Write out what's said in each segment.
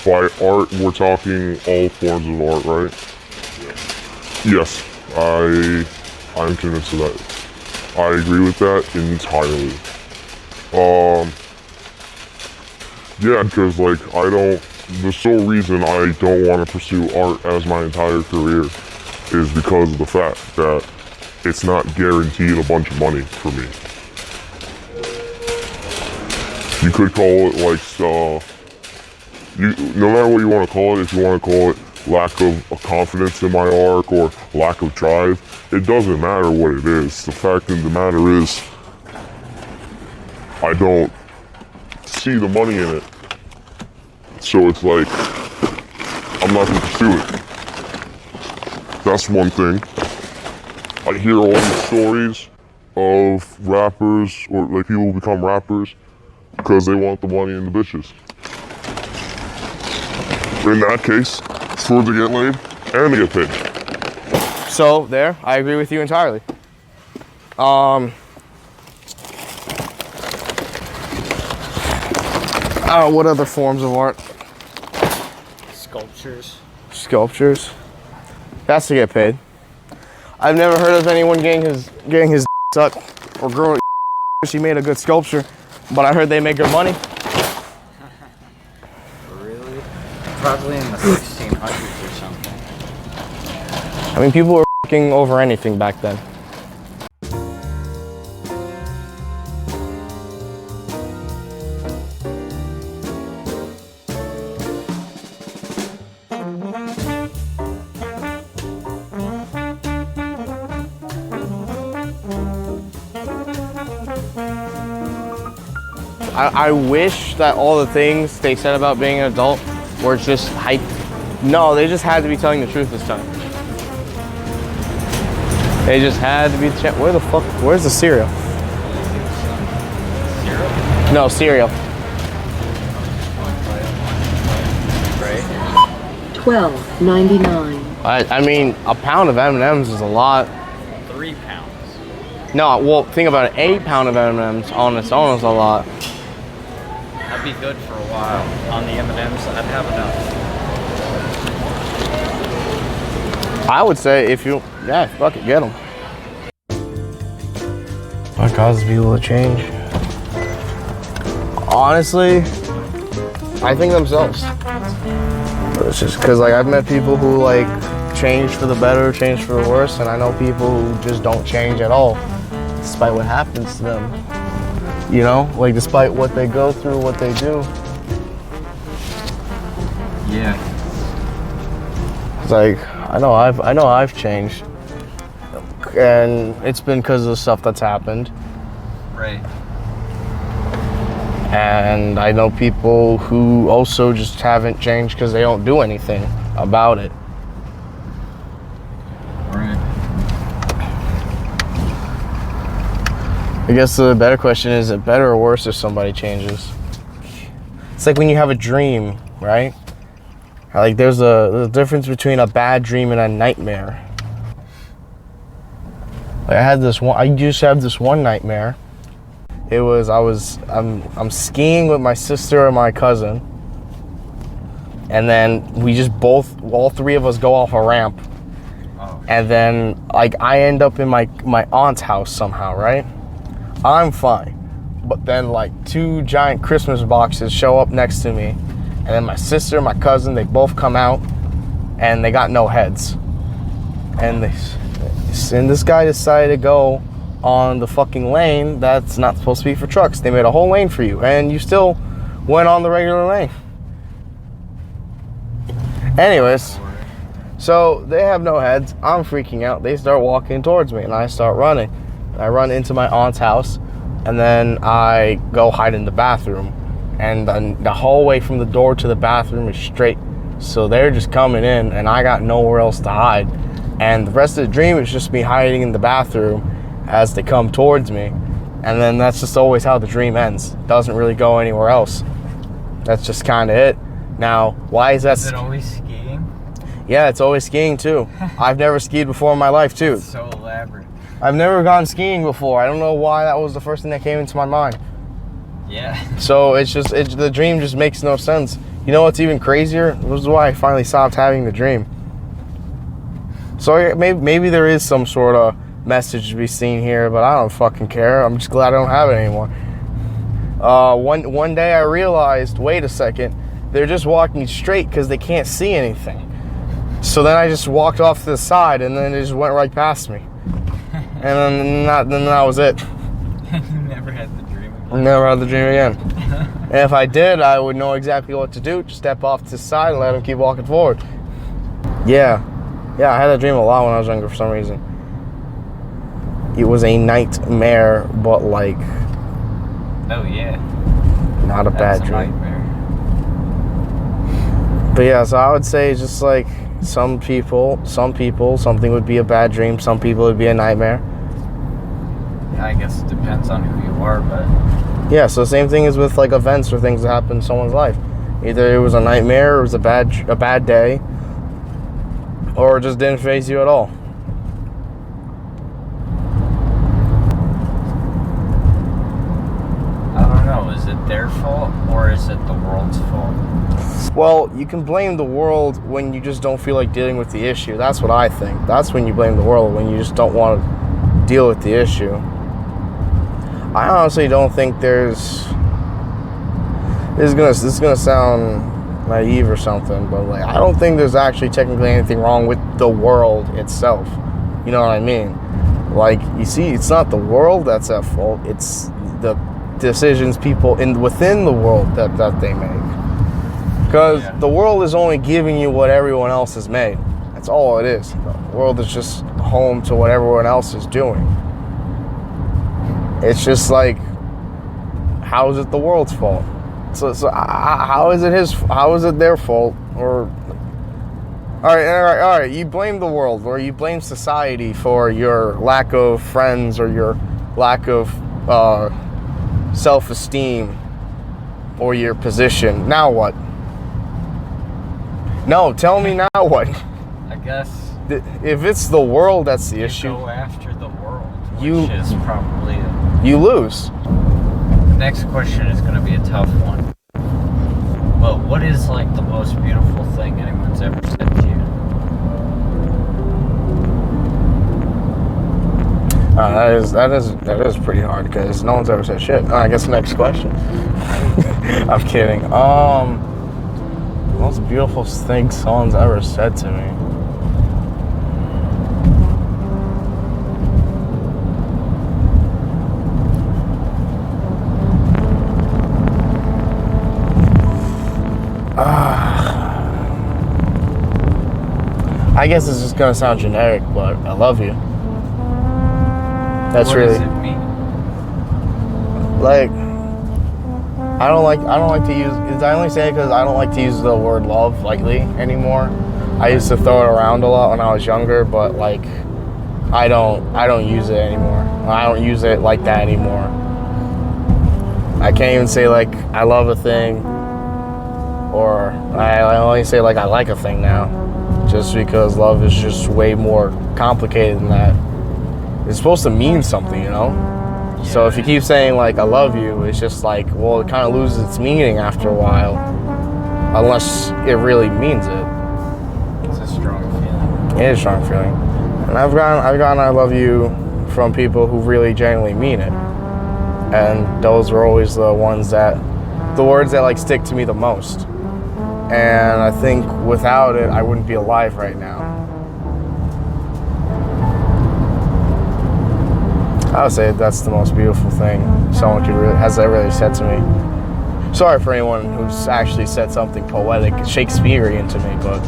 by art, we're talking all forms of art, right? Yes, I'm convinced of that. I agree with that entirely. Yeah, because like the sole reason I don't want to pursue art as my entire career is because of the fact that it's not guaranteed a bunch of money for me. You could call it like, no matter what you want to call it, if you want to call it lack of confidence in my art or lack of drive, it doesn't matter what it is. The fact of the matter is, I don't see the money in it. So it's like, I'm not going to pursue it. That's one thing. I hear all these stories of rappers, or like people who become rappers because they want the money and the bitches. In that case, it's for to get laid and to get paid. So there, I agree with you entirely. What other forms of art? Sculptures. That's to get paid. I've never heard of anyone getting his sucked or girl she made a good sculpture, but I heard they make good money. Really? Probably in the 1600s or something. I mean, people were f***ing over anything back then. I wish that all the things they said about being an adult were just hype. No, they just had to be telling the truth this time. They just had to be. Where's the cereal? Cereal? No, cereal. $12.99. I mean, a pound of M&Ms is a lot. 3 pounds. No, well, think about it. 8 pound of M&Ms on its own is a lot. That'd be good for a while. On the M&Ms, I'd have enough. I would say fuck it, get them. What causes people to change? Honestly, I think themselves. It's just because like I've met people who like change for the better, change for the worse, and I know people who just don't change at all, despite what happens to them. You know, like despite what they go through, what they do. Yeah. It's like I know I've changed, and it's been because of the stuff that's happened. Right. And I know people who also just haven't changed because they don't do anything about it. Right. I guess the better question is it better or worse if somebody changes? It's like when you have a dream, right? Like there's a difference between a bad dream and a nightmare. Like I used to have this one nightmare. It was I'm skiing with my sister and my cousin, and then we just all three of us go off a ramp, and then like I end up in my aunt's house somehow, right? I'm fine, but then like 2 giant Christmas boxes show up next to me, and then my sister and my cousin, they both come out, and they got no heads, and this guy decided to go on the fucking lane that's not supposed to be for trucks. They made a whole lane for you, and you still went on the regular lane. Anyways, so they have no heads. I'm freaking out. They start walking towards me, and I start running. I run into my aunt's house, and then I go hide in the bathroom. And then the hallway from the door to the bathroom is straight. So they're just coming in, and I got nowhere else to hide. And the rest of the dream is just me hiding in the bathroom as they come towards me. And then that's just always how the dream ends. It doesn't really go anywhere else. That's just kind of it. Now, why is that? Is it always skiing? Yeah, it's always skiing too. I've never skied before in my life too. It's so elaborate. I've never gone skiing before. I don't know why that was the first thing that came into my mind. Yeah. So the dream just makes no sense. You know what's even crazier? This is why I finally stopped having the dream. So maybe there is some sort of message to be seen here, but I don't fucking care. I'm just glad I don't have it anymore. One day I realized, wait a second, they're just walking straight because they can't see anything. So then I just walked off to the side, and then it just went right past me. And then that was it. You never had the dream again. Never had the dream again. And if I did, I would know exactly what to do. Just step off to the side and let them keep walking forward. Yeah, I had that dream a lot when I was younger for some reason. It was a nightmare, but like... Oh, yeah. Not a bad dream. Nightmare. But yeah, so I would say just like some people, something would be a bad dream. Some people it would be a nightmare. Yeah, I guess it depends on who you are, but... Yeah, so same thing as with like events or things that happen in someone's life. Either it was a nightmare, or it was a bad day, or it just didn't faze you at all. I don't know, is it their fault or is it the world's fault? Well, you can blame the world when you just don't feel like dealing with the issue. That's what I think. That's when you blame the world, when you just don't want to deal with the issue. I honestly don't think this is gonna sound naive or something, but like I don't think there's actually technically anything wrong with the world itself. You know what I mean? Like, you see, it's not the world that's at fault. It's the decisions people within the world that they make. Because the world is only giving you what everyone else has made. That's all it is. The world is just home to what everyone else is doing. It's just like, how is it the world's fault? So how is it their fault? Or all right. You blame the world, or you blame society for your lack of friends, or your lack of self-esteem, or your position. Now what? No, tell me now what? I guess... If it's the world that's the issue, go after the world, which you is probably... You lose. The next question is going to be a tough one. But what is like the most beautiful thing anyone's ever said to you? That is pretty hard because no one's ever said shit. I guess next question. I'm kidding. The most beautiful thing someone's ever said to me. I guess it's just gonna sound generic, but I love you. That's what really. Does it mean? Like, I don't like to use. I only say it because I don't like to use the word love lightly anymore. I used to throw it around a lot when I was younger, but like, I don't use it anymore. I don't use it like that anymore. I can't even say like I love a thing, or I only say like I like a thing now. Just because love is just way more complicated than that. It's supposed to mean something, you know? Yeah. So if you keep saying like I love you, it's just like, well, it kind of loses its meaning after a while. Unless it really means it. It's a strong feeling. It is a strong feeling. And I've gotten I love you from people who really genuinely mean it. And those are always the words that like stick to me the most. And I think without it, I wouldn't be alive right now. I would say that's the most beautiful thing someone has ever said to me. Sorry for anyone who's actually said something poetic, Shakespearean to me, but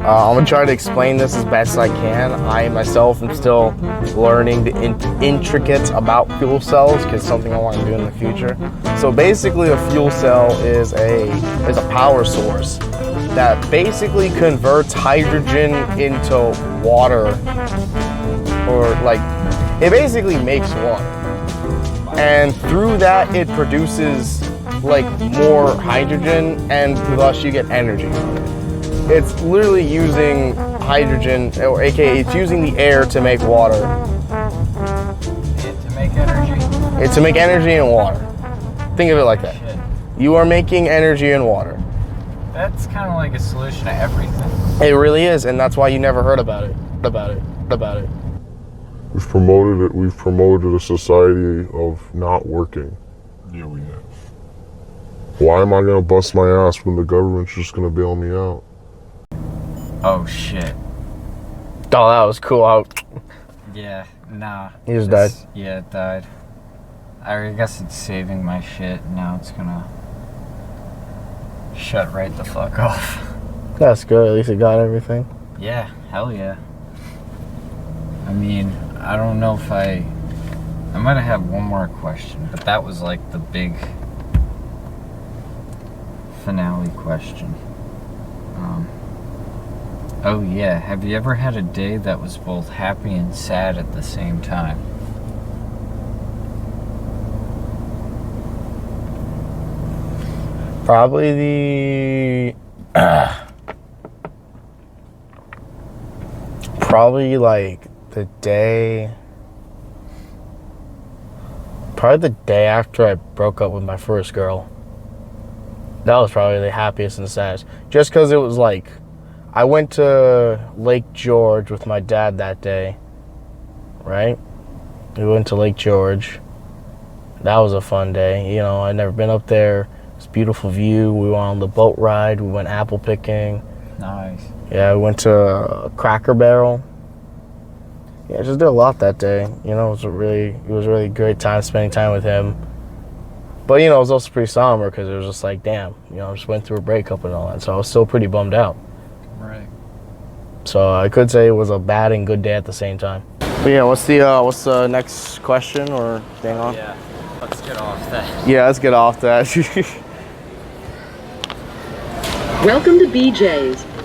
I'm gonna try to explain this as best I can. I myself am still learning the intricates about fuel cells, because it's something I want to do in the future. So basically, a fuel cell is a power source that basically converts hydrogen into water, or like it basically makes water, and through that it produces like more hydrogen, and thus you get energy. It's literally using hydrogen, or aka it's using the air to make water. To make energy? It's to make energy and water. Think of it like that. Shit. You are making energy and water. That's kind of like a solution to everything. It really is, and that's why you never heard about it. We've promoted it. We've promoted a society of not working. Yeah, we have. Why am I gonna bust my ass when the government's just gonna bail me out? Oh shit. Oh, that was cool. Yeah, nah. He just died. Yeah, it died. I guess it's saving my shit. Now it's gonna shut right the fuck off. That's good. At least it got everything. Yeah, hell yeah. I mean, I don't know if I might have had one more question, but that was like the big finale question. Oh yeah, have you ever had a day that was both happy and sad at the same time? Probably probably like the day after I broke up with my first girl. That was probably the happiest and saddest. Just because it was like, I went to Lake George with my dad that day, right? We went to Lake George. That was a fun day. You know, I'd never been up there. It's a beautiful view. We went on the boat ride. We went apple picking. Nice. Yeah, we went to Cracker Barrel. Yeah, I just did a lot that day. You know, it was a really great time spending time with him. But, you know, it was also pretty somber because it was just like, damn, you know, I just went through a breakup and all that. So I was still pretty bummed out. Right. So I could say it was a bad and good day at the same time. But yeah, what's the next question or thing on? Yeah, let's get off that. Yeah, let's get off that. Welcome to BJ's.